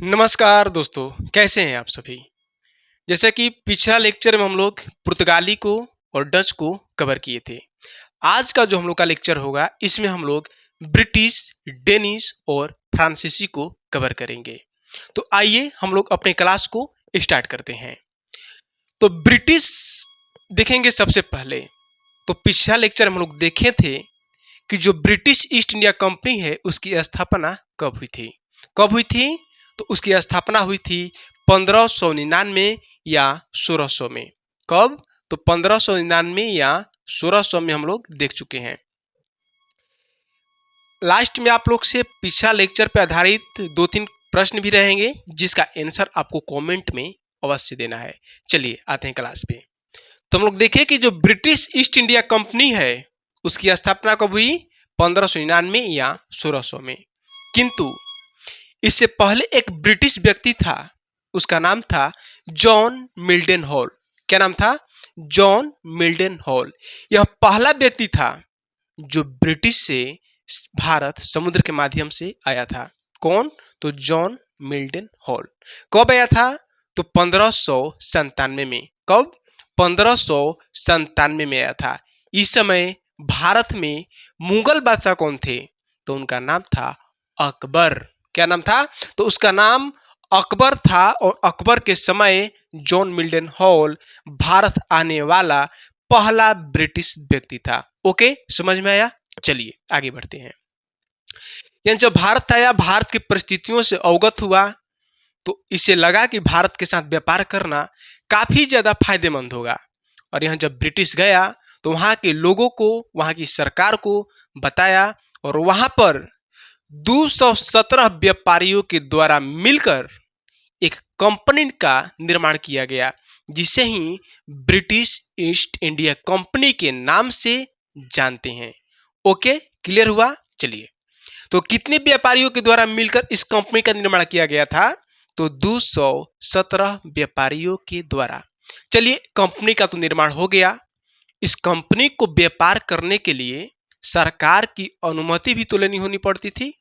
नमस्कार दोस्तों, कैसे हैं आप सभी। जैसा कि पिछला लेक्चर में हम लोग पुर्तगाली को और डच को कवर किए थे। आज का जो हम लोग का लेक्चर होगा इसमें हम लोग ब्रिटिश, डेनिश और फ्रांसीसी को कवर करेंगे। तो आइए हम लोग अपने क्लास को स्टार्ट करते हैं। तो ब्रिटिश देखेंगे सबसे पहले। तो पिछला लेक्चर में हम लोग देखे थे कि जो ब्रिटिश ईस्ट इंडिया कंपनी है उसकी स्थापना कब हुई थी। तो उसकी स्थापना हुई थी 1599 या 1600 में। कब? तो 1599 या 1600 में हम लोग देख चुके हैं। लास्ट में आप लोग से पिछला लेक्चर पे आधारित 2-3 प्रश्न भी रहेंगे जिसका आंसर आपको कमेंट में अवश्य देना है। चलिए आते हैं क्लास पे। तो हम लोग देखें कि जो ब्रिटिश ईस्ट इंडिया कंपनी है उसकी स्थापना कब हुई? 1599 या 1600 में। किंतु इससे पहले एक ब्रिटिश व्यक्ति था, उसका नाम था जॉन मिल्टन हॉल। क्या नाम था? John Milton hall. यह पहला व्यक्ति था जो ब्रिटिश से भारत समुद्र के माध्यम से आया था। कौन? तो जॉन मिल्टन हॉल। कब आया था? तो 1597 में। कब? 1597 में आया था। इस समय भारत में मुगल बादशाह कौन थे? तो उनका नाम था अकबर। क्या नाम था? तो उसका नाम अकबर था और अकबर के समय जॉन मिल्टन हॉल भारत आने वाला पहला ब्रिटिश व्यक्ति था। ओके, समझ में आया? चलिए आगे बढ़ते हैं। यानी जब भारत आया, भारत की परिस्थितियों से अवगत हुआ तो इसे लगा कि भारत के साथ व्यापार करना काफी ज्यादा फायदेमंद होगा। और यहाँ जब ब्रिटिश गया तो वहां के लोगों को, वहां की सरकार को बताया और वहां पर 217 व्यापारियों के द्वारा मिलकर एक कंपनी का निर्माण किया गया जिसे ही ब्रिटिश ईस्ट इंडिया कंपनी के नाम से जानते हैं। ओके, क्लियर हुआ? चलिए, तो कितने व्यापारियों के द्वारा मिलकर इस कंपनी का निर्माण किया गया था? तो 217 व्यापारियों के द्वारा। चलिए, कंपनी का तो निर्माण हो गया। इस कंपनी को व्यापार करने के लिए सरकार की अनुमति भी तो लेनी होनी पड़ती थी।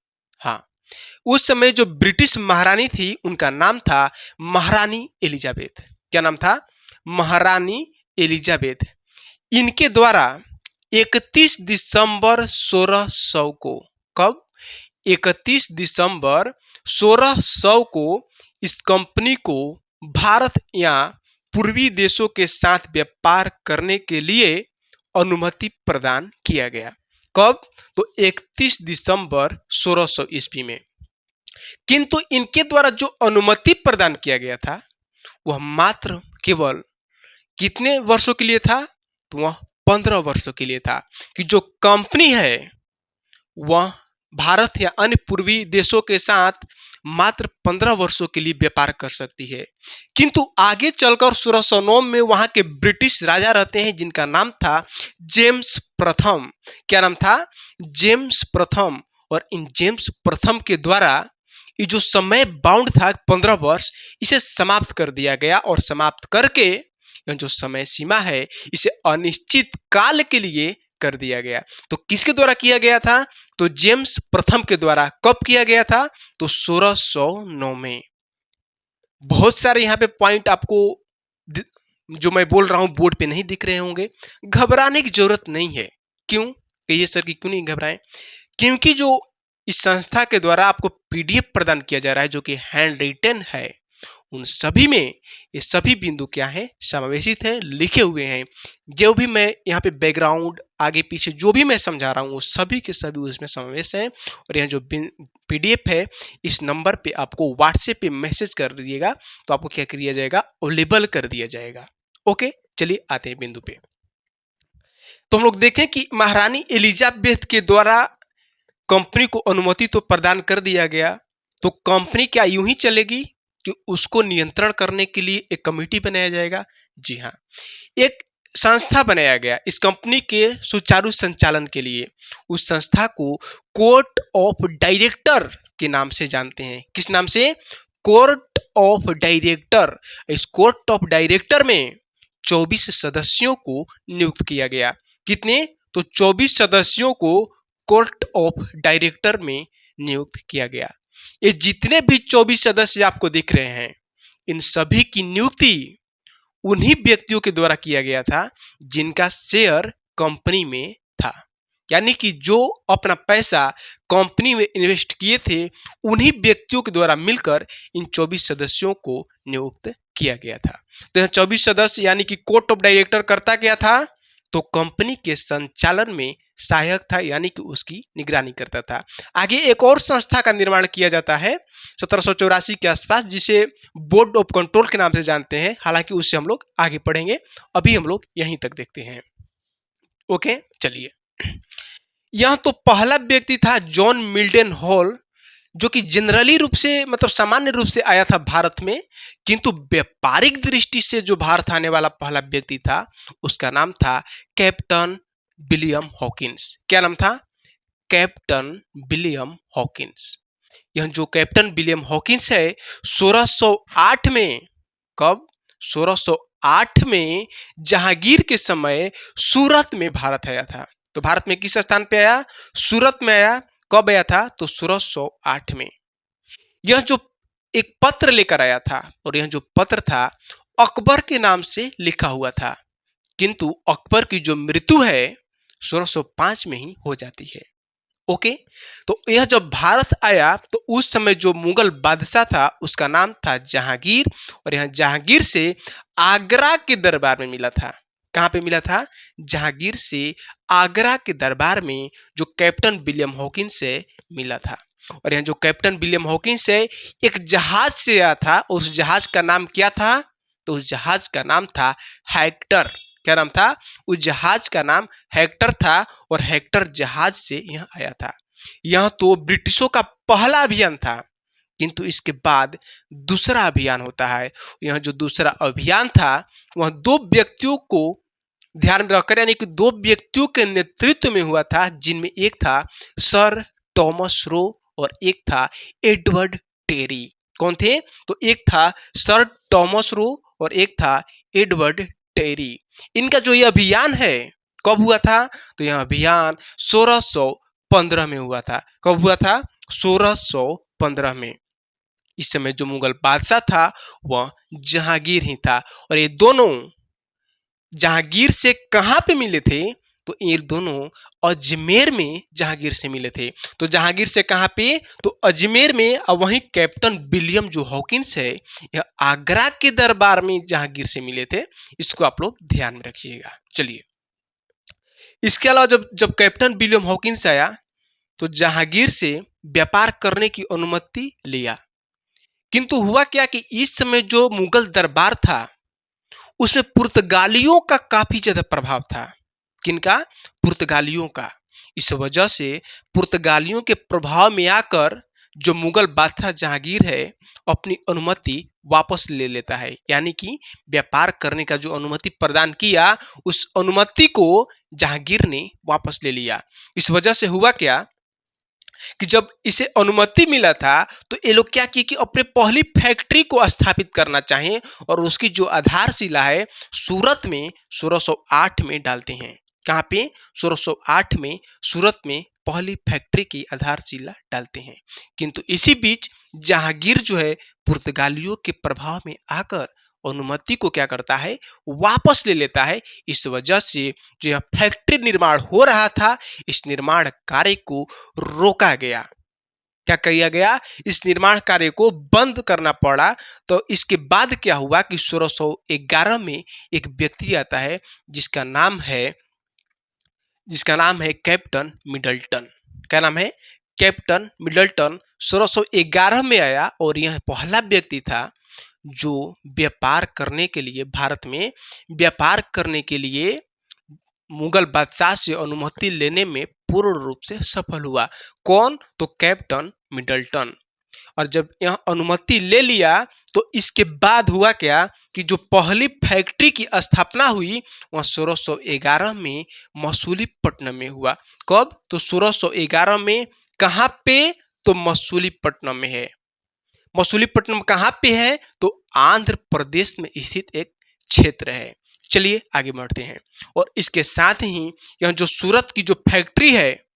हाँ, उस समय जो ब्रिटिश महारानी थी उनका नाम था महारानी एलिजाबेथ। क्या नाम था? महारानी एलिजाबेथ। इनके द्वारा 31 दिसंबर 1600 को, कब? 31 दिसंबर 1600 को इस कंपनी को भारत या पूर्वी देशों के साथ व्यापार करने के लिए अनुमति प्रदान किया गया। कब? तो 31 दिसंबर 1600 ईस्वी में। किंतु इनके द्वारा जो अनुमति प्रदान किया गया था वह मात्र केवल कितने वर्षों के लिए था? तो वह 15 वर्षों के लिए था कि जो कंपनी है वह भारत या अन्य पूर्वी देशों के साथ मात्र 15 वर्षों के लिए व्यापार कर सकती है। किंतु आगे चलकर 1609 में वहां के ब्रिटिश राजा रहते हैं जिनका नाम था जेम्स प्रथम। क्या नाम था? जेम्स प्रथम। और इन जेम्स प्रथम के द्वारा ये जो समय बाउंड था 15 वर्ष, इसे समाप्त कर दिया गया और समाप्त करके जो समय सीमा है इसे अनिश्चित काल के लिए कर दिया गया। तो किसके द्वारा किया गया था? तो जेम्स प्रथम के द्वारा। कब किया गया था? तो 1609 में। बहुत सारे यहाँ पे पॉइंट आपको जो मैं बोल रहा हूं बोर्ड पे नहीं दिख रहे होंगे। घबराने की जरूरत नहीं है। क्यों? कहिए सर कि क्यों नहीं घबराएं? क्योंकि जो इस संस्था के द्वारा आपको पीडीएफ प्रदान किया जा रहा है जो कि हैंड रिटन है, उन सभी में ये सभी बिंदु क्या है? समावेशित है, लिखे हुए हैं। जो भी मैं यहाँ पे बैकग्राउंड आगे पीछे जो भी मैं समझा रहा हूँ वो सभी के सभी उसमें समावेश हैं। और यहाँ जो पीडीएफ है इस नंबर पे आपको व्हाट्सएप पे मैसेज कर दीजिएगा तो आपको क्या किया जाएगा? अवेलेबल कर दिया जाएगा। ओके, चलिए आते हैं बिंदु पे। तो हम लोग देखें कि महारानी एलिजाबेथ के द्वारा कंपनी को अनुमति तो प्रदान कर दिया गया, तो कंपनी क्या यूं ही चलेगी कि उसको नियंत्रण करने के लिए एक कमेटी बनाया जाएगा? जी हाँ, एक संस्था बनाया गया इस कंपनी के सुचारू संचालन के लिए। उस संस्था को कोर्ट ऑफ डायरेक्टर के नाम से जानते हैं। किस नाम से? Court of director. इस कोर्ट ऑफ डायरेक्टर में 24 सदस्यों को नियुक्त किया गया। कितने? तो 24 सदस्यों को कोर्ट ऑफ डायरेक्टर में नियुक्त किया गया। ये जितने भी 24 सदस्य आपको दिख रहे हैं, इन सभी की नियुक्ति उन्हीं व्यक्तियों के द्वारा किया गया था जिनका शेयर कंपनी में था। यानी कि जो अपना पैसा कंपनी में इन्वेस्ट किए थे, उन्हीं व्यक्तियों के द्वारा मिलकर इन 24 सदस्यों को नियुक्त किया गया था। तो यह 24 सदस्य यानी कि कोर्ट ऑफ डायरेक्टर करता क्या था, तो कंपनी के संचालन में सहायक था, यानी कि उसकी निगरानी करता था। आगे एक और संस्था का निर्माण किया जाता है 1784 के आसपास, जिसे बोर्ड ऑफ कंट्रोल के नाम से जानते हैं। हालांकि उससे हम लोग आगे पढ़ेंगे, अभी हम लोग यहीं तक देखते हैं। ओके, चलिए। यह तो पहला व्यक्ति था जॉन मिल्टन हॉल, जो कि जनरली रूप से मतलब सामान्य रूप से आया था भारत में, किंतु व्यापारिक दृष्टि से जो भारत आने वाला पहला व्यक्ति था उसका नाम था कैप्टन विलियम हॉकिंस। क्या नाम था? Captain William Hawkins. यह जो कैप्टन विलियम हॉकिंस है 1608 में, कब? 1608 में जहांगीर के समय सूरत में भारत आया था। तो भारत में किस स्थान पे आया? सूरत में आया। कब आया था? तो 1608 में। यह जो एक पत्र लेकर आया था, और यह जो पत्र था अकबर के नाम से लिखा हुआ था, किंतु अकबर की जो मृत्यु है 1605 में ही हो जाती है। ओके, तो यह जब भारत आया तो उस समय जो मुगल बादशाह था उसका नाम था जहांगीर, और यह जहांगीर से आगरा के दरबार में मिला था। कहाँ पे मिला था? जहांगीर से आगरा के दरबार में जो कैप्टन विलियम हॉकिंस से मिला था। और यह जो कैप्टन विलियम हॉकिंस है एक जहाज से आया था, और उस जहाज का नाम क्या था? तो उस जहाज का नाम था हेक्टर। क्या नाम था? उस जहाज का नाम हेक्टर था, और हेक्टर जहाज से यह आया था। यह तो ब्रिटिशों का पहला अभियान था, किंतु इसके बाद दूसरा अभियान होता है। यह जो दूसरा अभियान था वह दो व्यक्तियों को ध्यान में रखकर, यानी कि दो व्यक्तियों के नेतृत्व में हुआ था, जिनमें एक था सर थॉमस रो और एक था एडवर्ड टेरी। कौन थे? तो एक था सर थॉमस रो और एक था एडवर्ड टेरी। इनका जो यह अभियान है कब हुआ था? तो यह अभियान 1615 में हुआ था। कब हुआ था? 1615 में। इस समय जो मुगल बादशाह था वह जहांगीर ही था, और ये दोनों जहांगीर से कहां पे मिले थे? तो ये दोनों अजमेर में जहांगीर से मिले थे। तो जहांगीर से कहां पे? तो अजमेर में। और वहीं कैप्टन विलियम जो हॉकिंस है यह आगरा के दरबार में जहांगीर से मिले थे। इसको आप लोग ध्यान में रखिएगा। चलिए, इसके अलावा जब जब कैप्टन विलियम हॉकिंस आया तो जहांगीर से व्यापार करने की अनुमति लिया, किंतु हुआ क्या कि इस समय जो मुगल दरबार था उसमें पुर्तगालियों का काफी ज्यादा प्रभाव था। किनका? पुर्तगालियों का। इस वजह से पुर्तगालियों के प्रभाव में आकर जो मुगल बादशाह जहांगीर है अपनी अनुमति वापस ले लेता है, यानी कि व्यापार करने का जो अनुमति प्रदान किया उस अनुमति को जहांगीर ने वापस ले लिया। इस वजह से हुआ क्या कि जब इसे अनुमति मिला था तो ये लोग क्या किए कि अपने पहली फैक्ट्री को स्थापित करना चाहें, और उसकी जो आधारशिला है सूरत में 1608 में डालते हैं। कहाँ पे? 1608 में सूरत में पहली फैक्ट्री की आधारशिला डालते हैं। किंतु इसी बीच जहांगीर जो है पुर्तगालियों के प्रभाव में आकर अनुमति को क्या करता है? वापस ले लेता है। इस वजह से जो यह फैक्ट्री निर्माण हो रहा था इस निर्माण कार्य को रोका गया। क्या किया गया? इस निर्माण कार्य को बंद करना पड़ा। तो इसके बाद क्या हुआ कि 1611 में एक व्यक्ति आता है जिसका नाम है कैप्टन मिडल्टन। क्या नाम है? कैप्टन मिडल्टन 1611 में आया, और यह पहला व्यक्ति था जो व्यापार करने के लिए भारत में व्यापार करने के लिए मुगल बादशाह से अनुमति लेने में पूर्ण रूप से सफल हुआ। कौन? तो कैप्टन मिडल्टन। और जब यह अनुमति ले लिया तो इसके बाद हुआ क्या कि जो पहली फैक्ट्री की स्थापना हुई वह 1611 में मसूलीपट्टनम में हुआ। कब? तो 1611 में। कहाँ पे? तो मसूलीपट्टनम में है। मसूलीपट्टनम कहाँ पे है? तो आंध्र प्रदेश में स्थित एक क्षेत्र है। चलिए आगे बढ़ते हैं। और इसके साथ ही यह जो सूरत की जो फैक्ट्री है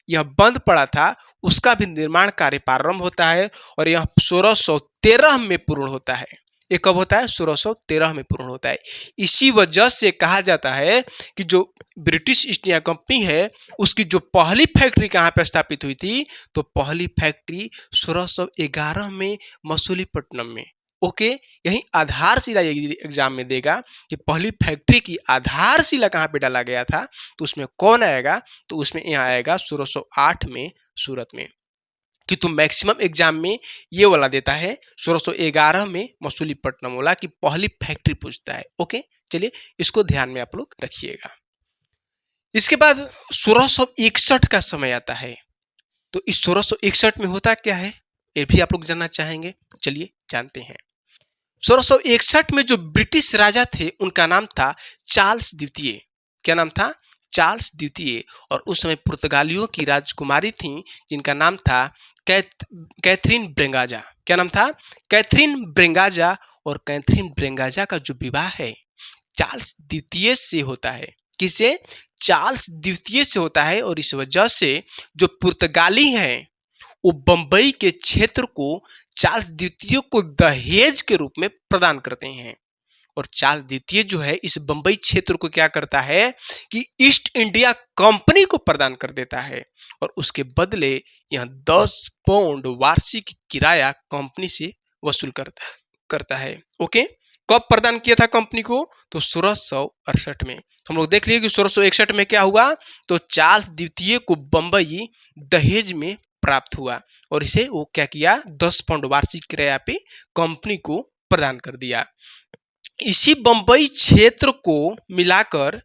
यह बंद पड़ा था, उसका भी निर्माण कार्य प्रारंभ होता है और यह 1613 में पूर्ण होता है। ये कब होता है? 1613 में पूर्ण होता है। इसी वजह से कहा जाता है कि जो ब्रिटिश ईस्ट इंडिया कंपनी है उसकी जो पहली फैक्ट्री कहाँ पे स्थापित हुई थी, तो पहली फैक्ट्री 1611 में मसूलीपट्टनम में। ओके, यही आधारशिला एग्जाम में देगा कि पहली फैक्ट्री की आधारशिला कहाँ पे डाला गया था, तो उसमें कौन आएगा, तो उसमें यहाँ आएगा 1608 में सूरत में। कि तुम मैक्सिमम एग्जाम में ये वाला देता है 1611 में मसूलीपट्टनम वाला की पहली फैक्ट्री पूछता है। ओके, चलिए इसको ध्यान में आप लोग रखिएगा। इसके बाद 1661 का समय आता है। तो इस 1661 में होता क्या है ये भी आप लोग जानना चाहेंगे, चलिए जानते हैं। 1661 में जो ब्रिटिश राजा थे उनका नाम था चार्ल्स द्वितीय। क्या नाम था? चार्ल्स द्वितीय। और उस समय पुर्तगालियों की राजकुमारी थी जिनका नाम था कैथरीन ब्रेंगाजा। क्या नाम था? कैथरीन ब्रेंगाजा। और कैथरीन ब्रेंगाजा का जो विवाह है चार्ल्स द्वितीय से होता है। किसे? चार्ल्स द्वितीय से होता है। और इस वजह से जो पुर्तगाली हैं वो बंबई के क्षेत्र को चार्ल्स द्वितीय को दहेज के रूप में प्रदान करते हैं। और चार्ल्स द्वितीय जो है इस बंबई क्षेत्र को क्या करता है कि ईस्ट इंडिया कंपनी को प्रदान कर देता है और उसके बदले यह 10 पाउंड वार्षिक किराया कंपनी से वसूल करता है। ओके, कब प्रदान किया था कंपनी को? तो 1668 में। हम लोग देख लिए कि 1661 में क्या हुआ, तो चार्ल्स द्वितीय को बंबई दहेज में प्राप्त हुआ और इसे वो क्या किया, 10 पाउंड वार्षिक किराया पे कंपनी को प्रदान कर दिया। इसी बंबई क्षेत्र को मिलाकर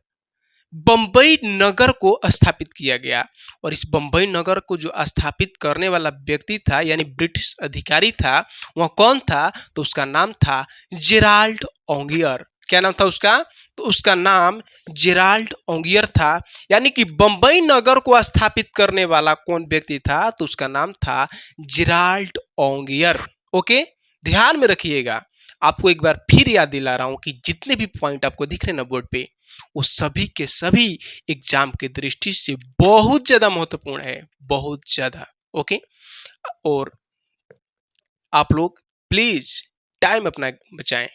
बंबई नगर को स्थापित किया गया और इस बंबई नगर को जो स्थापित करने वाला व्यक्ति था यानी ब्रिटिश अधिकारी था वह कौन था, तो उसका नाम था जेराल्ड ओंगियर। क्या नाम था उसका? तो उसका नाम जेराल्ड ओंगियर था। यानी कि बंबई नगर को स्थापित करने वाला कौन व्यक्ति था, तो उसका नाम था जेराल्ड ओंगियर। ओके, ध्यान में रखिएगा। आपको एक बार फिर याद दिला रहा हूं कि जितने भी पॉइंट आपको दिख रहे हैं ना बोर्ड पे, वो सभी के सभी एग्जाम के दृष्टि से बहुत ज्यादा महत्वपूर्ण है, बहुत ज्यादा। ओके, और आप लोग प्लीज टाइम अपना बचाएं,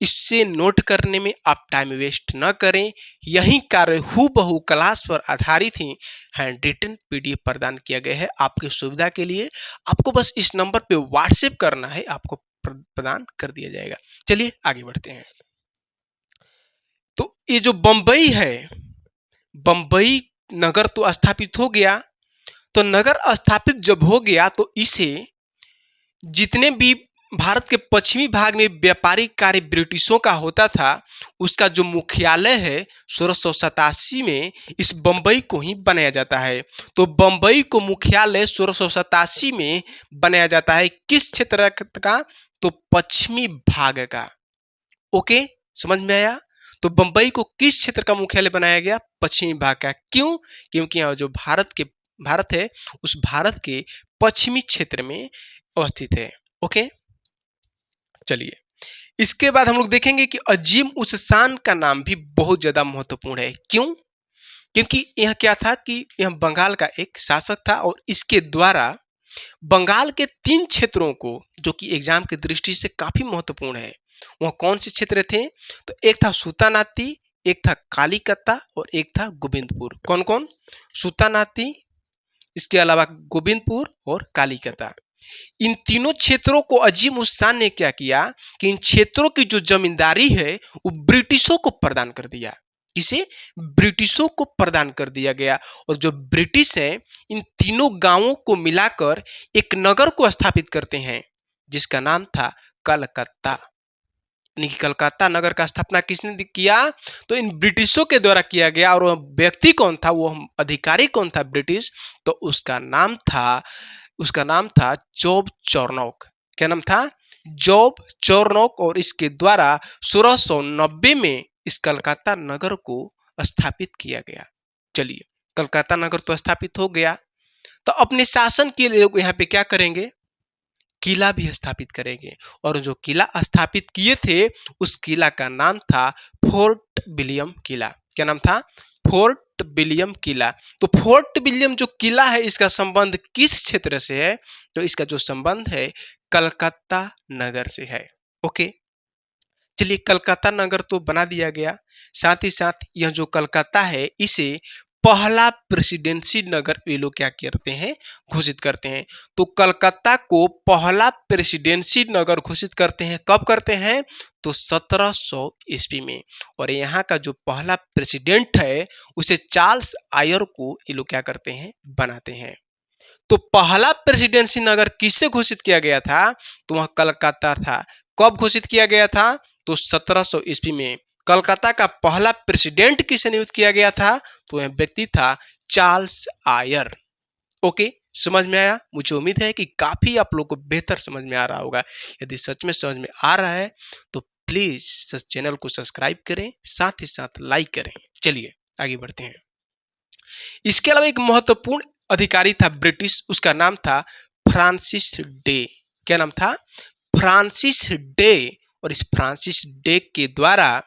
इससे नोट करने में आप टाइम वेस्ट न करें। यही कार्य हूबहू क्लास पर आधारित ही हैंड रिटन पीडीएफ प्रदान किया गया है आपकी सुविधा के लिए। आपको बस इस नंबर पे व्हाट्सएप करना है, आपको प्रदान कर दिया जाएगा। चलिए आगे बढ़ते हैं। तो ये जो बंबई है, बंबई नगर तो स्थापित हो गया। तो नगर स्थापित जब हो गया तो इसे जितने भी भारत के पश्चिमी भाग में व्यापारिक कार्य ब्रिटिशों का होता था उसका जो मुख्यालय है 1687 में इस बंबई को ही बनाया जाता है। तो बंबई को मुख्यालय 1687 में बनाया जाता है किस क्षेत्र का, तो पश्चिमी भाग का। ओके, समझ में आया? तो बंबई को किस क्षेत्र का मुख्यालय बनाया गया? पश्चिमी भाग का। क्यों? क्योंकि यहाँ जो भारत है उस भारत के पश्चिमी क्षेत्र में अवस्थित है। ओके, चलिए इसके बाद हम लोग देखेंगे कि अजीम उस शान का नाम भी बहुत ज्यादा महत्वपूर्ण है। क्यों? क्योंकि यह क्या था कि यह बंगाल का एक शासक था और इसके द्वारा बंगाल के 3 क्षेत्रों को, जो कि एग्जाम की दृष्टि से काफी महत्वपूर्ण है, वह कौन से क्षेत्र थे, तो एक था सूतानाती, एक था कालीकता और एक था गोविंदपुर। कौन कौन? सूतानाती, इसके अलावा गोविंदपुर और कालीकता। इन तीनों क्षेत्रों को अजीम उस शान ने क्या किया कि इन क्षेत्रों की जो जमींदारी है वो ब्रिटिशों को प्रदान कर दिया। किसे? ब्रिटिशों को प्रदान कर दिया गया। और जो ब्रिटिश हैं इन तीनों गांवों को मिलाकर एक नगर को स्थापित करते हैं जिसका नाम था कलकत्ता। यानी कि कलकत्ता नगर का स्थापना किसने किया? तो इन ब्रिटिशों के द्वारा किया गया। और वह व्यक्ति कौन था, वो अधिकारी कौन था ब्रिटिश, तो उसका नाम था जॉब चॉर्नोक। क्या नाम था? जॉब चॉर्नोक। और इसके द्वारा 1690 में इस कलकत्ता नगर को स्थापित किया गया। चलिए, कलकत्ता नगर तो स्थापित हो गया, तो अपने शासन के लिए लोग यहाँ पे क्या करेंगे, किला भी स्थापित करेंगे। और जो किला स्थापित किए थे उस किला का नाम था फोर्ट विलियम किला। क्या नाम था? फोर्ट विलियम किला। तो फोर्ट विलियम जो किला है इसका संबंध किस क्षेत्र से है? तो इसका जो संबंध है कलकत्ता नगर से है। ओके, चलिए कलकत्ता नगर तो बना दिया गया। साथ ही साथ यह जो कलकत्ता है इसे पहला प्रेसिडेंसी नगर ये लोग क्या करते हैं, घोषित करते हैं। तो कलकत्ता को पहला प्रेसिडेंसी नगर घोषित करते हैं। कब करते हैं? तो 1700 ईस्वी में। और यहाँ का जो पहला प्रेसिडेंट है उसे चार्ल्स आयर को ये लोग क्या करते हैं, बनाते हैं। तो पहला प्रेसिडेंसी नगर किससे घोषित किया गया था? तो वह कलकत्ता था। कब घोषित किया गया था? तो 1700 ईस्वी में। कलकत्ता का पहला प्रेसिडेंट किसे नियुक्त किया गया था? तो यह व्यक्ति था चार्ल्स आयर। ओके, समझ में आया? मुझे उम्मीद है कि काफी आप लोगों को बेहतर समझ में आ रहा होगा। यदि सच में समझ में आ रहा है तो प्लीज चैनल को सब्सक्राइब करें, साथ ही साथ लाइक करें। चलिए आगे बढ़ते हैं। इसके अलावा एक महत्वपूर्ण अधिकारी था ब्रिटिश, उसका नाम था फ्रांसिस डे। क्या नाम था? Francis day. और इस फ्रांसिस डे के द्वारा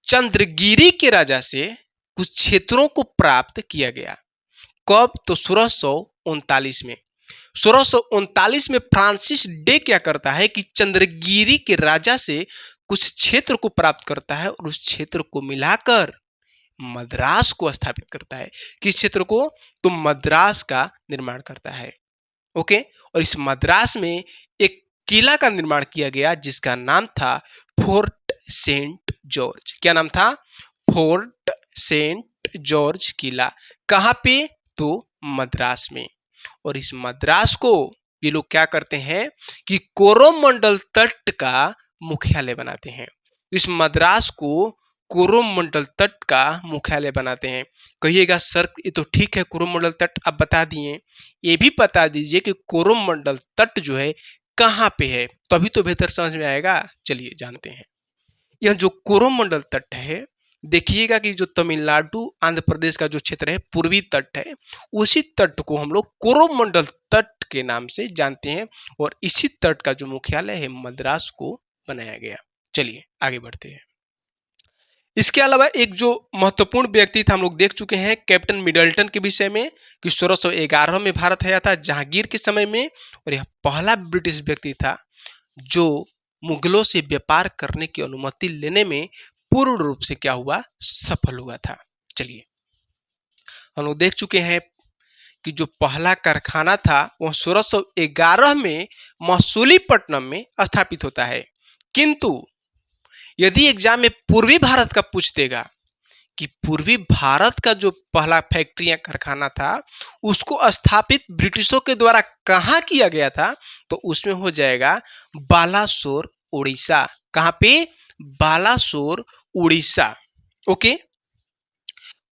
चंद्रगिरी के राजा से कुछ क्षेत्रों को प्राप्त किया गया। कब? तो 1639 में। 1639 में फ्रांसिस डे क्या करता है कि चंद्रगिरी के राजा से कुछ क्षेत्र को प्राप्त करता है और उस क्षेत्र को मिलाकर मद्रास को स्थापित करता है। किस क्षेत्र को? तो मद्रास का निर्माण करता है। ओके, और इस मद्रास में एक किला का निर्माण किया गया जिसका नाम था फोर्ट सेंट जॉर्ज। क्या नाम था? फोर्ट सेंट जॉर्ज किला। कहां पे? तो मद्रास में। और इस मद्रास को ये लोग क्या करते हैं कि कोरोमंडल तट का मुख्यालय बनाते हैं। इस मद्रास को कोरोमंडल तट का मुख्यालय बनाते हैं। कहिएगा सर ये तो ठीक है, कोरोमंडल तट आप बता दिए, ये भी बता दीजिए कि कोरोमंडल तट जो है कहाँ पे है, तभी तो बेहतर समझ में आएगा। चलिए जानते हैं। यह जो कोरोमंडल तट है, देखिएगा कि जो तमिलनाडु आंध्र प्रदेश का जो क्षेत्र है पूर्वी तट है, उसी तट को हम लोग कोरोमंडल तट के नाम से जानते हैं। और इसी तट का जो मुख्यालय है मद्रास को बनाया गया। चलिए आगे बढ़ते हैं। इसके अलावा एक जो महत्वपूर्ण व्यक्ति था हम लोग देख चुके हैं कैप्टन मिडल्टन के विषय में कि 1611 में भारत आया था जहांगीर के समय में। और यह पहला ब्रिटिश व्यक्ति था जो मुगलों से व्यापार करने की अनुमति लेने में पूर्ण रूप से क्या हुआ, सफल हुआ था। चलिए हम लोग देख चुके हैं कि जो पहला कारखाना था वह 1611 में मसूलीपट्टनम में स्थापित होता है। किंतु यदि एग्जाम में पूर्वी भारत का पूछ देगा कि पूर्वी भारत का जो पहला फैक्ट्री या कारखाना था उसको स्थापित ब्रिटिशों के द्वारा कहाँ किया गया था, तो उसमें हो जाएगा बालासोर उड़ीसा। कहाँ पे? बालासोर उड़ीसा। ओके,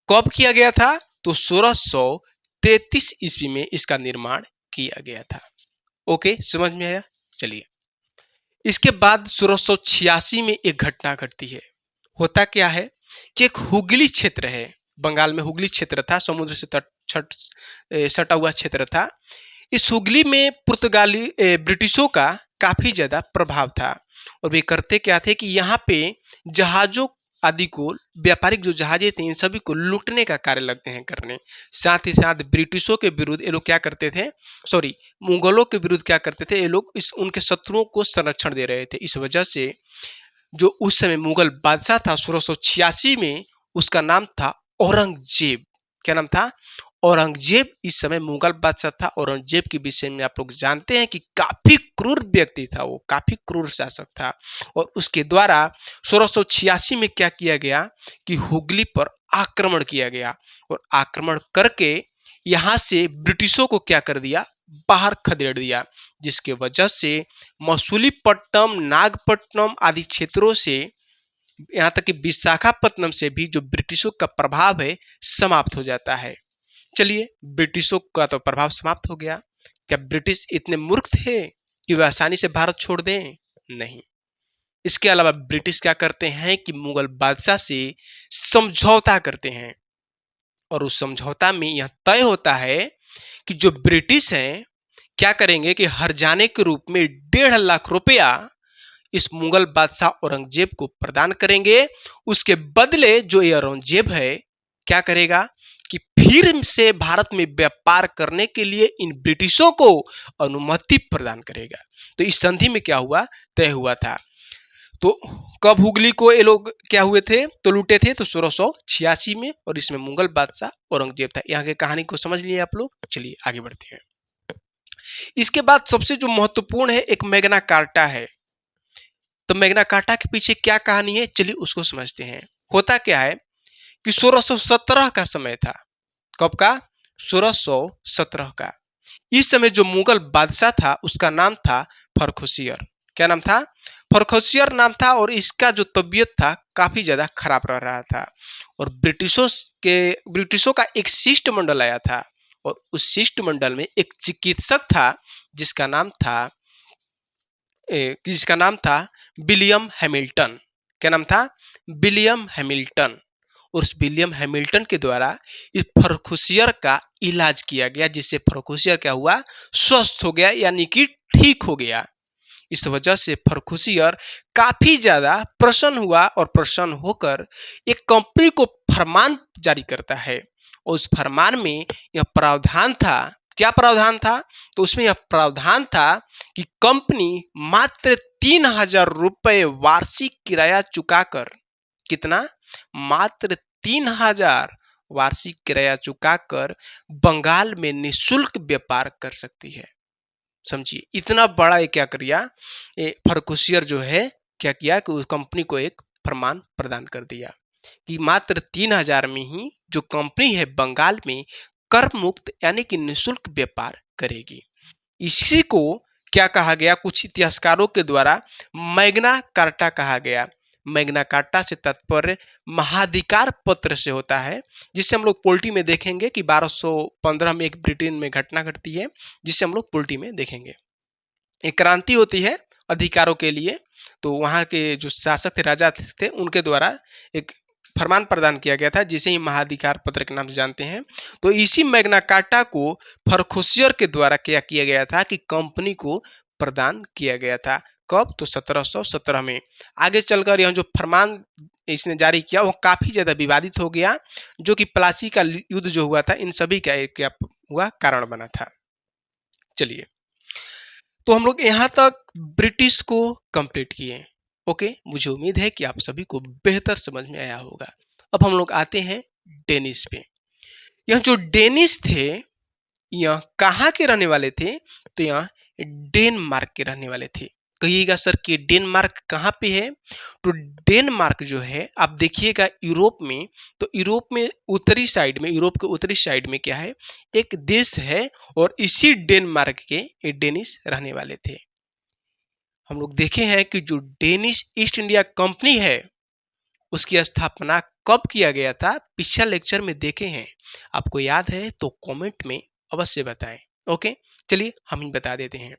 कब किया गया था? तो 1633 ईस्वी में इसका निर्माण किया गया था। ओके, समझ में आया? चलिए इसके बाद 1686 में एक घटना घटती है। होता क्या है कि एक हुगली क्षेत्र है, बंगाल में हुगली क्षेत्र था, समुद्र से सटा हुआ क्षेत्र था। इस हुगली में पुर्तगाली ब्रिटिशों का काफी ज्यादा प्रभाव था। और वे करते क्या थे कि यहाँ पे जहाजों आदि को, व्यापारिक जो जहाजें थे इन सभी को लूटने का कार्य लगते हैं करने। साथ ही साथ ब्रिटिशों के विरुद्ध ये लोग क्या करते थे, मुगलों के विरुद्ध क्या करते थे, ये लोग इस उनके शत्रुओं को संरक्षण दे रहे थे। इस वजह से जो उस समय मुगल बादशाह था 1686 में, उसका नाम था औरंगजेब। क्या नाम था? औरंगजेब इस समय मुगल बादशाह था। औरंगजेब के विषय में आप लोग जानते हैं कि काफी क्रूर व्यक्ति था, वो काफी क्रूर शासक था। और उसके द्वारा 1686 में क्या किया गया कि हुगली पर आक्रमण किया गया। और आक्रमण करके यहाँ से ब्रिटिशों को क्या कर दिया, बाहर खदेड़ दिया। जिसके वजह से मसूलीपट्टनम, नागपट्टनम आदि क्षेत्रों से यहाँ तक कि विशाखापट्टनम से भी जो ब्रिटिशों का प्रभाव है समाप्त हो जाता है। चलिए ब्रिटिशों का तो प्रभाव समाप्त हो गया। क्या ब्रिटिश इतने मूर्ख थे कि वे आसानी से भारत छोड़ दें? नहीं। इसके अलावा ब्रिटिश क्या करते हैं कि मुगल बादशाह से समझौता करते हैं। और उस समझौता में यह तय होता है कि जो ब्रिटिश हैं क्या करेंगे कि हर्जाने के रूप में 1.5 लाख रुपया इस मुगल बादशाह औरंगजेब को प्रदान करेंगे। उसके बदले जो ये औरंगजेब है क्या करेगा कि फिर से भारत में व्यापार करने के लिए इन ब्रिटिशों को अनुमति प्रदान करेगा। तो इस संधि में क्या हुआ, तय हुआ था। तो कब हुगली को ये लोग क्या हुए थे, तो लूटे थे, तो 1686 में, और इसमें मुगल बादशाह औरंगजेब था। यहाँ की कहानी को समझ लिए आप लोग। चलिए आगे बढ़ते हैं। इसके बाद सबसे जो महत्वपूर्ण है एक मैग्ना कार्टा है। तो मैग्ना कार्टा के पीछे क्या कहानी है, चलिए उसको समझते हैं। होता क्या है कि 1617 का समय था। कब का, 1617 का। इस समय जो मुगल बादशाह था उसका नाम था फर्रुखसियर। क्या नाम था, फर्रुखसियर नाम था। और इसका जो तबीयत था काफी ज्यादा खराब रह रहा था। और ब्रिटिशों का एक शिष्टमंडल आया था, और उस शिष्टमंडल में एक चिकित्सक था जिसका नाम था विलियम हैमिल्टन। क्या नाम था, विलियम हैमिल्टन। और उस विलियम हैमिल्टन के द्वारा इस फर्रुखसियर का इलाज किया गया, जिससे फर्रुखसियर क्या हुआ, स्वस्थ हो गया, यानी कि ठीक हो गया। इस वजह से फर्रुखसियर काफी ज्यादा प्रसन्न हुआ, और प्रसन्न होकर एक कंपनी को फरमान जारी करता है। और उस फरमान में यह प्रावधान था, क्या प्रावधान था, तो उसमें यह प्रावधान था कि कंपनी मात्र 3000 रुपये वार्षिक किराया चुकाकर, कितना, मात्र 3000 वार्षिक किराया चुकाकर बंगाल में निःशुल्क व्यापार कर सकती है। समझिए इतना बड़ा ये क्या किया, फर्रुखसियर जो है क्या किया कि उस कंपनी को एक फरमान प्रदान कर दिया कि मात्र 3000 में ही जो कंपनी है बंगाल में कर मुक्त यानी कि निःशुल्क व्यापार करेगी। इसी को क्या कहा गया, कुछ इतिहासकारों के द्वारा मैग्ना कार्टा कहा गया। मैग्ना कार्टा से तात्पर्य महाधिकार पत्र से होता है, जिससे हम लोग पोल्टी में देखेंगे कि 1215 में एक ब्रिटेन में घटना घटती है, जिससे हम लोग पोल्टी में देखेंगे। एक क्रांति होती है अधिकारों के लिए। तो वहाँ के जो शासक थे, राजा थे, उनके द्वारा एक फरमान प्रदान किया गया था, जिसे ही महाधिकार पत्र के नाम से जानते हैं। तो इसी मैग्ना कार्टा को फर्रुखसियर के द्वारा क्या किया गया था कि कंपनी को प्रदान किया गया था। कब, तो 1717 में। आगे चलकर यह जो फरमान इसने जारी किया वो काफी ज्यादा विवादित हो गया, जो कि प्लासी का युद्ध जो हुआ था इन सभी का एक क्या हुआ, कारण बना था। चलिए, तो हम लोग यहाँ तक ब्रिटिश को कंप्लीट किए। ओके, मुझे उम्मीद है कि आप सभी को बेहतर समझ में आया होगा। अब हम लोग आते हैं डेनिश पे। यह जो डेनिश थे यह कहाँ के रहने वाले थे, तो यह डेनमार्क के रहने वाले थे। कहिएगा सर कि डेनमार्क कहाँ पे है, तो डेनमार्क जो है आप देखिएगा यूरोप में, तो यूरोप में उत्तरी साइड में, यूरोप के उत्तरी साइड में क्या है, एक देश है, और इसी डेनमार्क के ये डेनिश रहने वाले थे। हम लोग देखे हैं कि जो डेनिश ईस्ट इंडिया कंपनी है उसकी स्थापना कब किया गया था, पिछले लेक्चर में देखे हैं। आपको याद है तो कमेंट में अवश्य बताएं। ओके, चलिए हम ही बता देते हैं।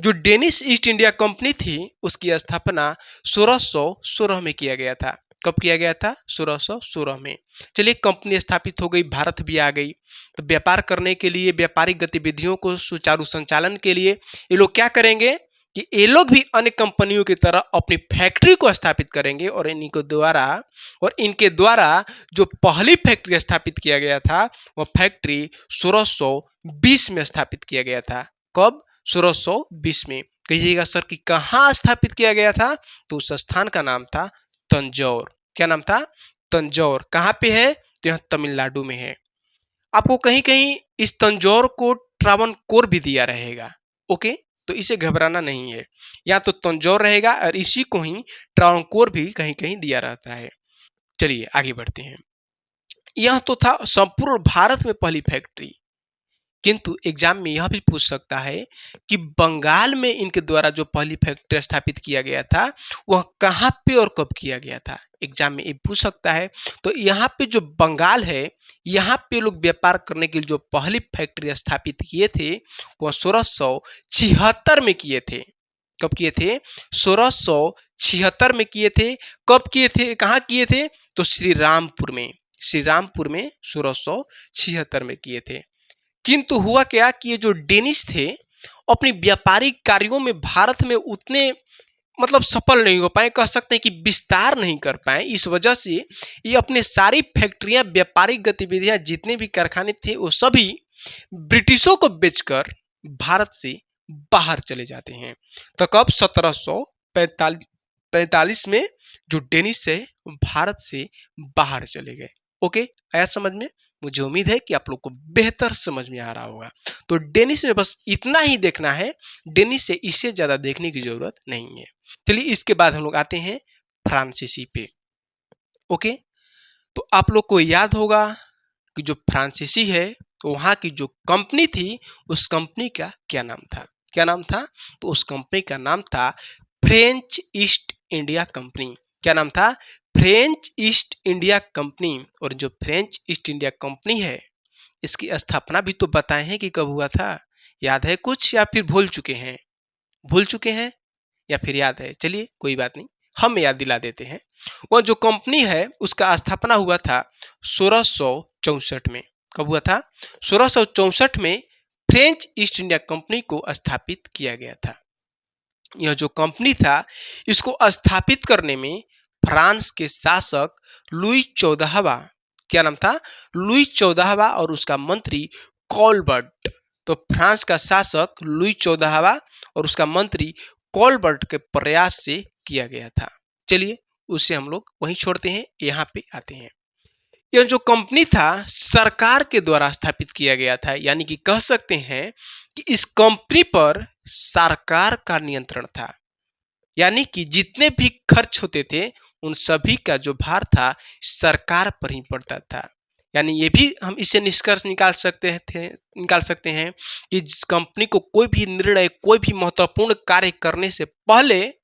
जो डेनिश ईस्ट इंडिया कंपनी थी उसकी स्थापना 1616 में किया गया था। कब किया गया था, 1616 में। चलिए, कंपनी स्थापित हो गई, भारत भी आ गई। तो व्यापार करने के लिए, व्यापारिक गतिविधियों को सुचारू संचालन के लिए ये लोग क्या करेंगे कि ये लोग भी अन्य कंपनियों की तरह अपनी फैक्ट्री को स्थापित करेंगे, और इनके द्वारा जो पहली फैक्ट्री स्थापित किया गया था वह फैक्ट्री 1620 में स्थापित किया गया था। कब, 1620 में। कहिएगा सर कि कहाँ स्थापित किया गया था, तो उस स्थान का नाम था तंजौर। क्या नाम था, तंजौर। कहाँ पे है, तो यह तमिलनाडु में है। आपको कहीं कहीं इस तंजौर को ट्रावनकोर भी दिया रहेगा। ओके, तो इसे घबराना नहीं है, या तो तंजौर रहेगा और इसी को ही ट्रावनकोर भी कहीं कहीं दिया रहता है। चलिए आगे बढ़ते हैं। यह तो था संपूर्ण भारत में पहली फैक्ट्री, किंतु एग्जाम में यह भी पूछ सकता है कि बंगाल में इनके द्वारा जो पहली फैक्ट्री स्थापित किया गया था वह कहाँ पे और कब किया गया था। एग्जाम में ये पूछ सकता है। तो यहाँ पे जो बंगाल है, यहाँ पे लोग व्यापार करने के लिए जो पहली फैक्ट्री स्थापित किए थे वह 1676 में किए थे। कब किए थे, 1676 में किए थे। कब किए थे, कहाँ किए थे, तो श्रीरामपुर में 1676 में किए थे। किंतु हुआ क्या कि ये जो डेनिश थे अपनी व्यापारिक कार्यों में भारत में उतने मतलब सफल नहीं हो पाए, कह सकते हैं कि विस्तार नहीं कर पाए। इस वजह से ये अपने सारी फैक्ट्रियां, व्यापारिक गतिविधियां, जितने भी कारखाने थे वो सभी ब्रिटिशों को बेचकर भारत से बाहर चले जाते हैं। तो कब 1745 में जो डेनिस है भारत से बाहर चले गए। ओके, आया समझ में? मुझे उम्मीद है कि आप लोग को बेहतर समझ में आ रहा होगा। तो डेनिस में बस इतना ही देखना है, डेनिस से इससे ज्यादा देखने की जरूरत नहीं है। चलिए इसके बाद हम लोग आते हैं फ्रांसीसी पे। ओके, तो आप लोग को याद होगा कि जो फ्रांसीसी है तो वहां की जो कंपनी थी उस कंपनी का क्या नाम था? क्या नाम था? तो उस कंपनी का नाम था फ्रेंच ईस्ट इंडिया कंपनी। क्या नाम था? French east India company. और जो फ्रेंच ईस्ट इंडिया कंपनी है इसकी स्थापना भी तो बताए हैं कि कब हुआ था। याद है कुछ या फिर भूल चुके हैं? भूल चुके हैं या फिर याद है? चलिए कोई बात नहीं, हम याद दिला देते हैं। वह जो कंपनी है उसका स्थापना हुआ था 1664 में। कब हुआ था? 1664 में फ्रेंच ईस्ट इंडिया कंपनी को स्थापित किया गया था। यह जो कंपनी था इसको स्थापित करने में फ्रांस के शासक लुई 14वां, क्या नाम था? लुई 14वां और उसका मंत्री कॉलबर्ट। तो फ्रांस का शासक लुई 14वां और उसका मंत्री कॉलबर्ट के प्रयास से किया गया था। चलिए उससे हम लोग वहीं छोड़ते हैं, यहाँ पे आते हैं। यह जो कंपनी था सरकार के द्वारा स्थापित किया गया था, यानी कि कह सकते हैं कि इस कंपनी पर सरकार का नियंत्रण था। यानी कि जितने भी खर्च होते थे उन सभी का जो भार था सरकार पर ही पड़ता था। यानी ये भी हम इससे निष्कर्ष निकाल सकते हैं कि जिस कंपनी को कोई भी निर्णय, कोई भी महत्वपूर्ण कार्य करने से पहले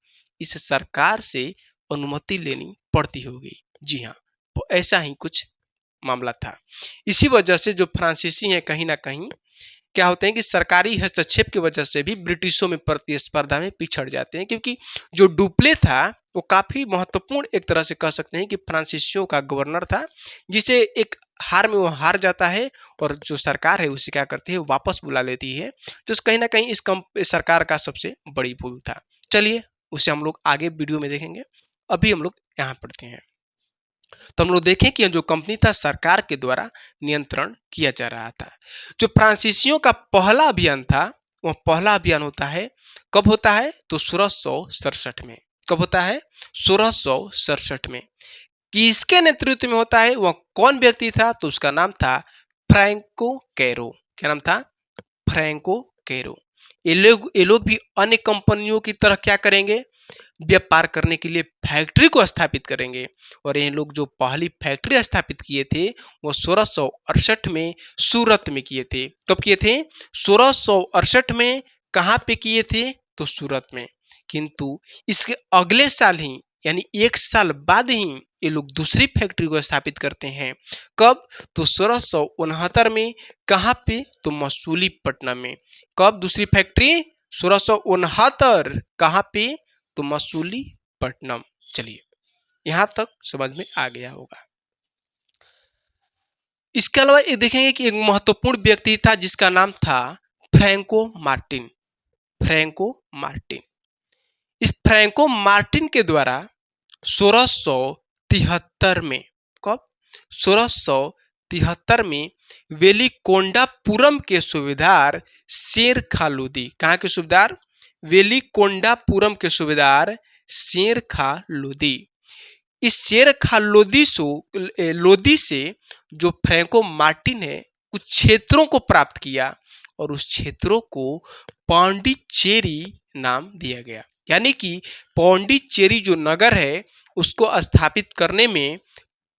इस सरकार से अनुमति लेनी पड़ती होगी। जी हाँ, तो ऐसा ही कुछ मामला था। इसी वजह से जो फ्रांसीसी हैं कहीं ना कहीं क्या होते हैं कि सरकारी हस्तक्षेप की वजह से भी ब्रिटिशों में प्रतिस्पर्धा में पिछड़ जाते हैं, क्योंकि जो डुप्ले था वो काफी महत्वपूर्ण, एक तरह से कह सकते हैं कि फ्रांसीसियों का गवर्नर था, जिसे एक हार में वो हार जाता है और जो सरकार है उसे क्या करती है, वापस बुला लेती है। तो कहीं ना कहीं इस सरकार का सबसे बड़ी भूल था। चलिए उसे हम लोग आगे वीडियो में देखेंगे, अभी हम लोग यहाँ पढ़ते हैं। तो हम लोग देखें कि जो कंपनी था सरकार के द्वारा नियंत्रण किया जा रहा था। जो फ्रांसीसियों का पहला अभियान था वह पहला अभियान होता है, कब होता है? तो 1667 में। कब होता है? 1667 में। किसके नेतृत्व में होता है? वह कौन व्यक्ति था? तो उसका नाम था फ्रैंको कैरो। क्या नाम था? Franco Cairo. ये लोग भी अन्य कंपनियों की तरह क्या करेंगे? व्यापार करने के लिए फैक्ट्री को स्थापित करेंगे। और ये लोग जो पहली फैक्ट्री स्थापित किए थे वो 1668 में सूरत में किए थे। कब किए थे? 1668 में। कहाँ पे किए थे? तो सूरत में। किंतु इसके अगले साल ही, यानी एक साल बाद ही ये लोग दूसरी फैक्ट्री को स्थापित करते हैं। कब? तो 1669 में। कहाँ पे? तो मसूलीपट्टनम में। कब दूसरी फैक्ट्री? 1669। कहाँ पे? तो मसूलीपट्टनम। चलिए यहां तक समझ में आ गया होगा। इसके अलावा ये देखेंगे कि एक महत्वपूर्ण व्यक्ति था जिसका नाम था फ्रैंको मार्टिन। Franco Martin. इस फ्रैंको मार्टिन के द्वारा 1673 में, कब? 1673 में वेलिकोंडापुरम के सूबेदार शेर खा लोदी। कहाँ के सूबेदार? वेलिकोंडापुरम के सूबेदार शेर खा लोदी। इस शेर खा लोदी से जो फ्रैंको मार्टिन है कुछ क्षेत्रों को प्राप्त किया और उस क्षेत्रों को पांडिचेरी नाम दिया गया। यानी कि पांडिचेरी जो नगर है उसको स्थापित करने में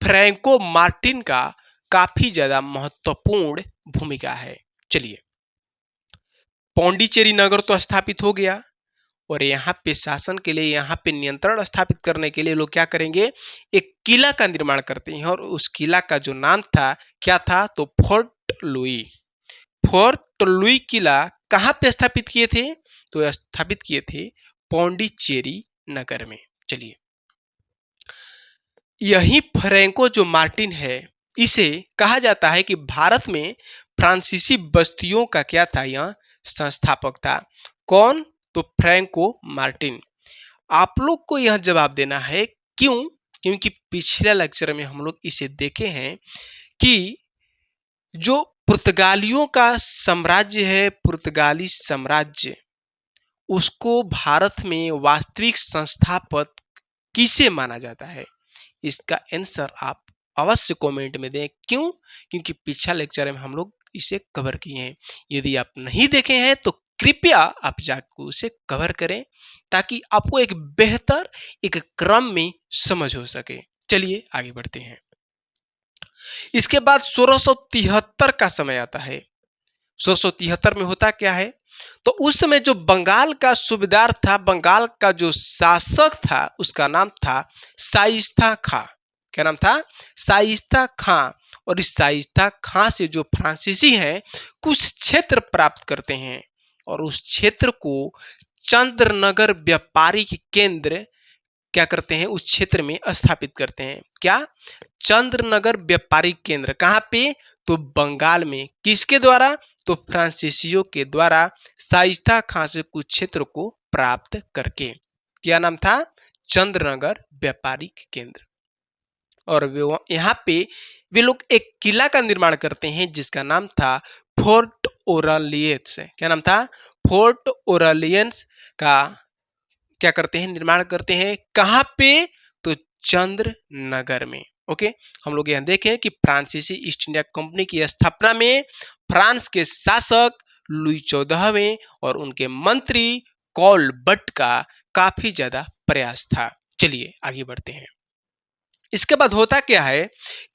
फ्रैंको मार्टिन का काफी ज्यादा महत्वपूर्ण भूमिका है। चलिए पांडिचेरी नगर तो स्थापित हो गया और यहाँ पे शासन के लिए, यहाँ पे नियंत्रण स्थापित करने के लिए लोग क्या करेंगे? एक किला का निर्माण करते हैं और उस किला का जो नाम था क्या था? तो फोर्ट लुई। फोर्ट लुई किला कहाँ पे स्थापित किए थे? तो स्थापित किए थे पांडिचेरी नगर में। चलिए यही फ्रैंको जो मार्टिन है इसे कहा जाता है कि भारत में फ्रांसीसी बस्तियों का क्या था? यह संस्थापक था। कौन? तो फ्रैंको मार्टिन। आप लोग को यह जवाब देना है क्यों, क्योंकि पिछले लेक्चर में हम लोग इसे देखे हैं कि जो पुर्तगालियों का साम्राज्य है, पुर्तगाली साम्राज्य, उसको भारत में वास्तविक संस्थापक किसे माना जाता है। इसका आंसर आप अवश्य कमेंट में दें। क्यों, क्योंकि पिछला लेक्चर में हम लोग इसे कवर किए हैं। यदि आप नहीं देखे हैं तो कृपया आप जाकर उसे कवर करें ताकि आपको एक बेहतर एक क्रम में समझ हो सके। चलिए आगे बढ़ते हैं। इसके बाद 1673 का समय आता है। 1673 में होता क्या है, तो उस समय जो बंगाल का सूबेदार था, बंगाल का जो शासक था, उसका नाम था शाइस्ता खां। क्या नाम था? शाइस्ता खां। और इस शाइस्ता खां से जो फ्रांसीसी हैं कुछ क्षेत्र प्राप्त करते हैं और उस क्षेत्र को चंद्रनगर व्यापारिक केंद्र क्या करते हैं, उस क्षेत्र में स्थापित करते हैं। क्या? चंद्रनगर व्यापारिक केंद्र। कहां पे? तो बंगाल में। किसके द्वारा? तो फ्रांसीसियों के द्वारा शाइस्ता खां से कुछ क्षेत्र को प्राप्त करके। क्या नाम था? चंद्रनगर व्यापारिक केंद्र। और यहाँ पे वे लोग एक किला का निर्माण करते हैं जिसका नाम था फोर्ट ओरलियंस। क्या नाम था? फोर्ट ओरलियंस का क्या करते हैं, निर्माण करते हैं। कहां पे? तो चंद्रनगर में। ओके, हम लोग यहां देखें कि फ्रांसीसी ईस्ट इंडिया कंपनी की स्थापना में फ्रांस के शासक लुई 14वें और उनके मंत्री कॉलबट का काफी ज्यादा प्रयास था। चलिए आगे बढ़ते हैं। इसके बाद होता क्या है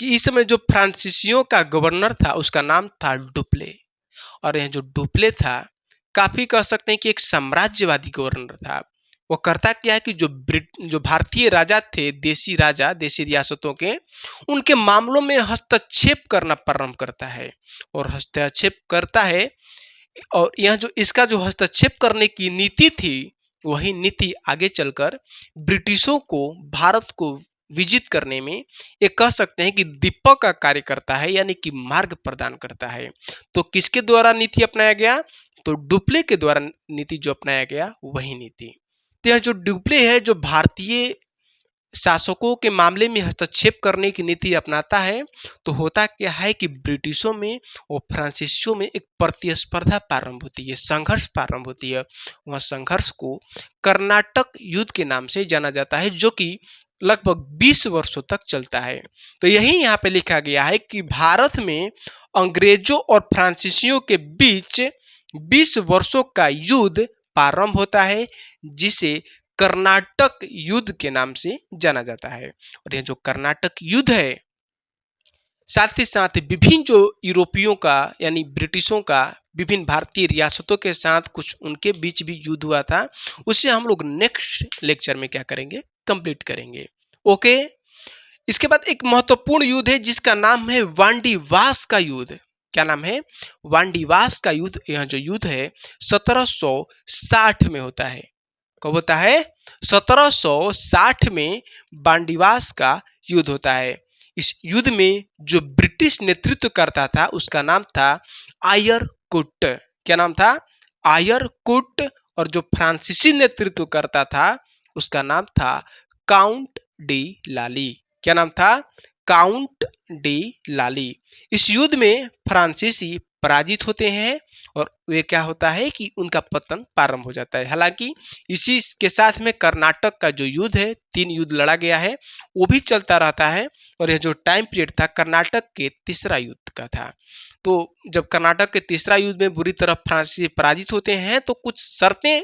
कि इस समय जो फ्रांसीसियों का गवर्नर था उसका नाम था डुप्ले। और यह जो डुप्ले था काफी कह सकते हैं कि एक साम्राज्यवादी गवर्नर था। वो करता क्या है कि जो भारतीय राजा थे, देसी राजा, देसी रियासतों के, उनके मामलों में हस्तक्षेप करना प्रारंभ करता है और हस्तक्षेप करता है। और यह जो इसका जो हस्तक्षेप करने की नीति थी, वही नीति आगे चलकर ब्रिटिशों को भारत को विजित करने में ये कह सकते हैं कि दीपक का कार्य करता है, यानी कि मार्ग प्रदान करता है। तो किसके द्वारा नीति अपनाया गया? तो डुप्ले के द्वारा नीति जो अपनाया गया वही नीति। तो यह जो डुप्ले है जो भारतीय शासकों के मामले में हस्तक्षेप करने की नीति अपनाता है, तो होता क्या है कि ब्रिटिशों में और फ्रांसीसियों में एक प्रतिस्पर्धा प्रारंभ होती है, संघर्ष प्रारंभ होती है। वह संघर्ष को कर्नाटक युद्ध के नाम से जाना जाता है, जो कि लगभग 20 वर्षों तक चलता है। तो यही यहाँ पे लिखा गया है कि भारत में अंग्रेजों और फ्रांसीसियों के बीच 20 वर्षों का युद्ध प्रारंभ होता है, जिसे कर्नाटक युद्ध के नाम से जाना जाता है। और यह जो कर्नाटक युद्ध है, साथ ही साथ विभिन्न जो यूरोपियों का यानी ब्रिटिशों का विभिन्न भारतीय रियासतों के साथ कुछ उनके बीच भी युद्ध हुआ था, उसे हम लोग नेक्स्ट लेक्चर में क्या करेंगे, कंप्लीट करेंगे। ओके, इसके बाद एक महत्वपूर्ण युद्ध है जिसका नाम है वांडीवास का युद्ध। क्या नाम है? वांडीवास का युद्ध। यह जो युद्ध है 1760 में होता है। कब होता है? 1760 में वांडीवास का युद्ध होता है। इस युद्ध में जो ब्रिटिश नेतृत्व करता था उसका नाम था आयरकुट। क्या नाम था? आयरकुट। और जो फ्रांसीसी नेतृत्व करता था उसका नाम था काउंट डी लाली। क्या नाम था? काउंट डी लाली। इस युद्ध में फ्रांसीसी पराजित होते हैं और वे क्या होता है कि उनका पतन प्रारंभ हो जाता है। हालांकि इसी के साथ में कर्नाटक का जो युद्ध है, 3 युद्ध लड़ा गया है, वो भी चलता रहता है। और यह जो टाइम पीरियड था कर्नाटक के तीसरा युद्ध का था। तो जब कर्नाटक के तीसरा युद्ध में बुरी तरह फ्रांसीसी पराजित होते हैं तो कुछ शर्तें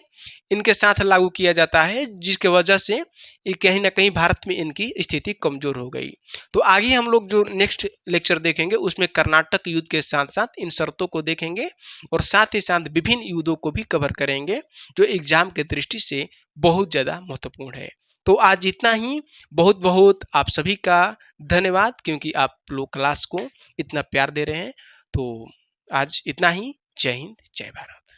इनके साथ लागू किया जाता है, जिसके वजह से ये कहीं ना कहीं भारत में इनकी स्थिति कमजोर हो गई। तो आगे हम लोग जो नेक्स्ट लेक्चर देखेंगे उसमें कर्नाटक युद्ध के साथ साथ इन शर्तों को देखेंगे और साथ ही साथ विभिन्न युद्धों को भी कवर करेंगे जो एग्जाम के दृष्टि से बहुत ज़्यादा महत्वपूर्ण है। तो आज इतना ही। बहुत बहुत आप सभी का धन्यवाद, क्योंकि आप लोग क्लास को इतना प्यार दे रहे हैं। तो आज इतना ही। जय हिंद, जय भारत।